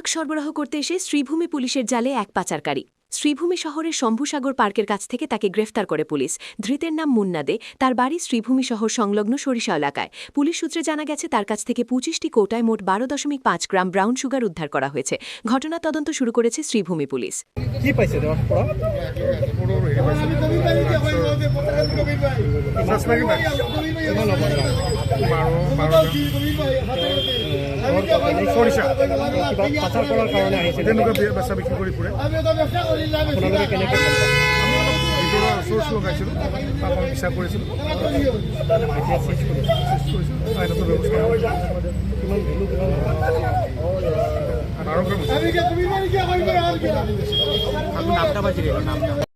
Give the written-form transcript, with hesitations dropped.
Drug সরবরাহ করতে এসে শ্রীভূমি পুলিশের জালে এক পাচারকারী। শ্রীভূমি শহরের শম্ভুসাগর পার্কের কাছ থেকে তাকে গ্রেফতার করে পুলিশ। ধৃতের নাম মুন্না দে, তার বাড়ি শ্রীভূমি শহর সংলগ্ন সরিষা এলাকায়। পুলিশ সূত্রে জানা গেছে তার কাছ থেকে ২৫টি কৌটায় মোট ১২.৫ গ্রাম ব্রাউন সুগার উদ্ধার করা হয়েছে। ঘটনা তদন্ত শুরু করেছে শ্রীভূমি পুলিশ। কি পাইছে দেওয়ার পর সরিষা পাচার করার কারণে আহিছে তেনেকুৱা বেচা বিক্ৰী কৰি ফুৰে আপোনালোকে কেনেকৈ ভিতৰৰ চ'ৰ্চ লগাইছিলোঁ তাক আমি বিশ্বাস কৰিছিলোঁ এতিয়া চিজ কৰিছোঁ আইনতো ব্যৱস্থা কিমান ভেলু কিমান 12 গ্ৰাম নামটা বাজি নামটা